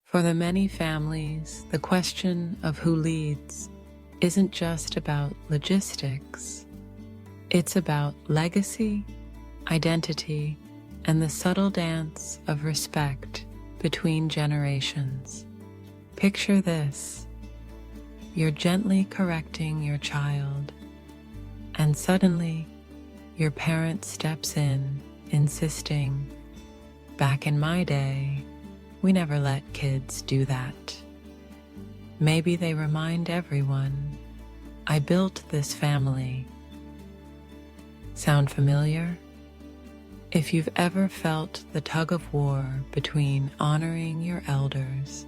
For the many families, the question of who leads isn't just about logistics. It's about legacy, identity, and the subtle dance of respect between generations. Picture this. You're gently correcting your child, and suddenly your parent steps in, insisting, "Back in my day, we never let kids do that." Maybe they remind everyone, "I built this family." Sound familiar? If you've ever felt the tug of war between honoring your elders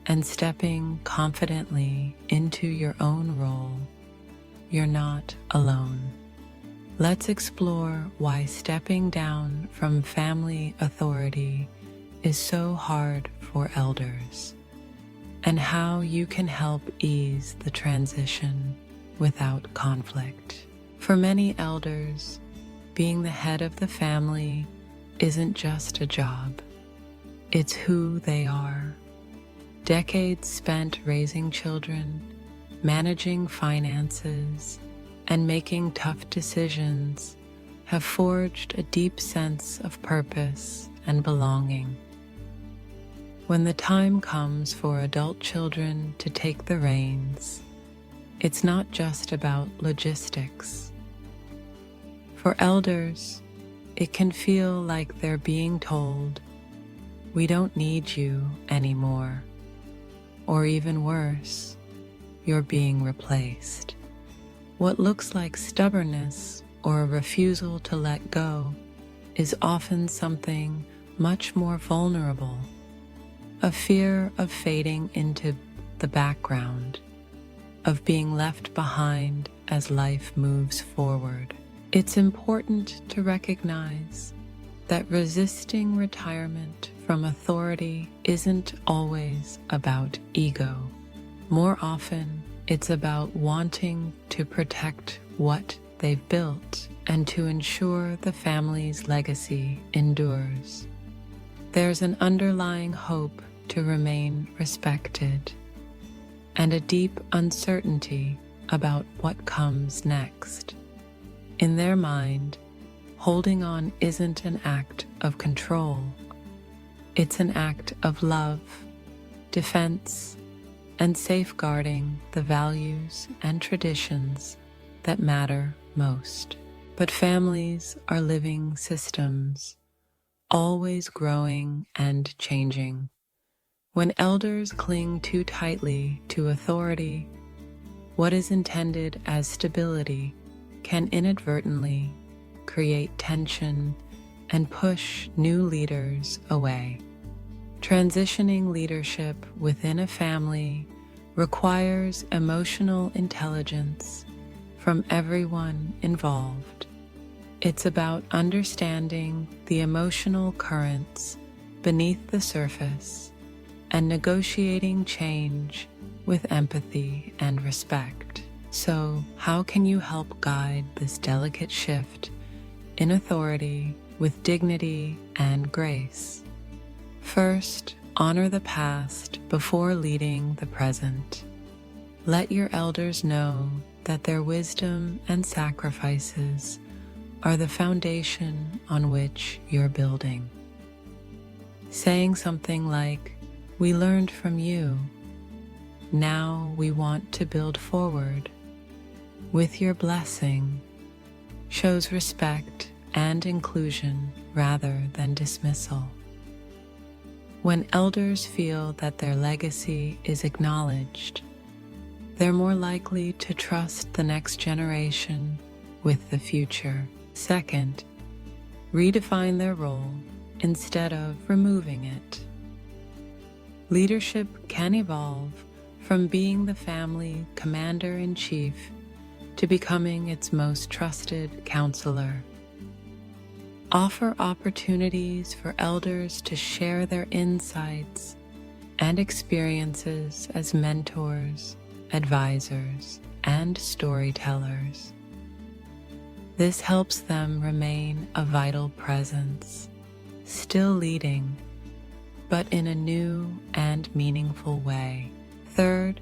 and stepping confidently into your own role, you're not alone. Let's explore why stepping down from family authority is so hard for elders, and how you can help ease the transition without conflict. For many elders, being the head of the family isn't just a job, it's who they are. Decades spent raising children, managing finances, and making tough decisions have forged a deep sense of purpose and belonging. When the time comes for adult children to take the reins, it's not just about logistics. For elders, it can feel like they're being told, "We don't need you anymore," or even worse, "You're being replaced." What looks like stubbornness or a refusal to let go is often something much more vulnerable, a fear of fading into the background, of being left behind as life moves forward. It's important to recognize that resisting retirement from authority isn't always about ego. More often, it's about wanting to protect what they've built and to ensure the family's legacy endures. There's an underlying hope to remain respected and a deep uncertainty about what comes next. In their mind, holding on isn't an act of control. It's an act of love, defense, and safeguarding the values and traditions that matter most. But families are living systems, always growing and changing. When elders cling too tightly to authority, what is intended as stability can inadvertently create tension and push new leaders away. Transitioning leadership within a family requires emotional intelligence from everyone involved. It's about understanding the emotional currents beneath the surface and negotiating change with empathy and respect. So, how can you help guide this delicate shift in authority with dignity and grace? First, honor the past before leading the present. Let your elders know that their wisdom and sacrifices are the foundation on which you're building. Saying something like, "We learned from you. Now we want to build forward," with your blessing, shows respect and inclusion rather than dismissal. When elders feel that their legacy is acknowledged, they're more likely to trust the next generation with the future. Second, redefine their role instead of removing it. Leadership can evolve from being the family commander-in-chief to becoming its most trusted counselor. Offer opportunities for elders to share their insights and experiences as mentors, advisors, and storytellers. This helps them remain a vital presence, still leading, but in a new and meaningful way. Third,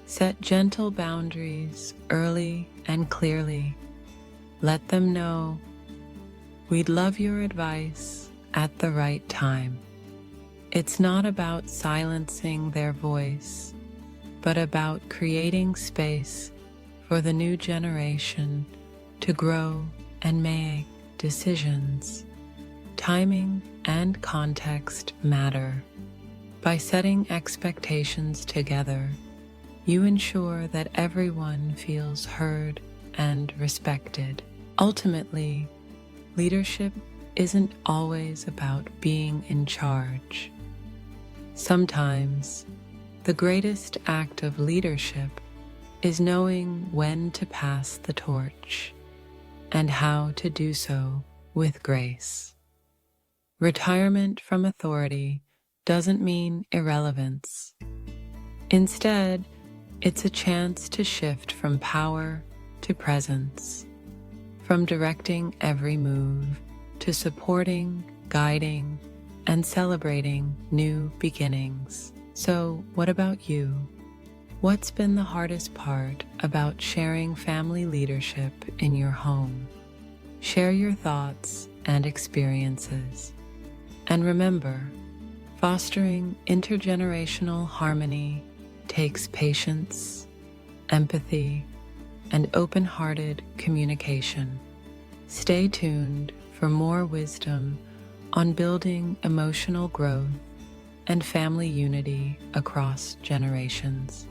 set gentle boundaries early and clearly. Let them know, we'd love your advice at the right time. It's not about silencing their voice, but about creating space for the new generation to grow and make decisions. Timing and context matter. By setting expectations together, you ensure that everyone feels heard and respected. Ultimately, leadership isn't always about being in charge. Sometimes, the greatest act of leadership is knowing when to pass the torch and how to do so with grace. Retirement from authority doesn't mean irrelevance. Instead, it's a chance to shift from power to presence, from directing every move to supporting, guiding, and celebrating new beginnings. So, what about you? What's been the hardest part about sharing family leadership in your home? Share your thoughts and experiences. And remember, fostering intergenerational harmony takes patience, empathy, and open-hearted communication. Stay tuned for more wisdom on building emotional growth and family unity across generations.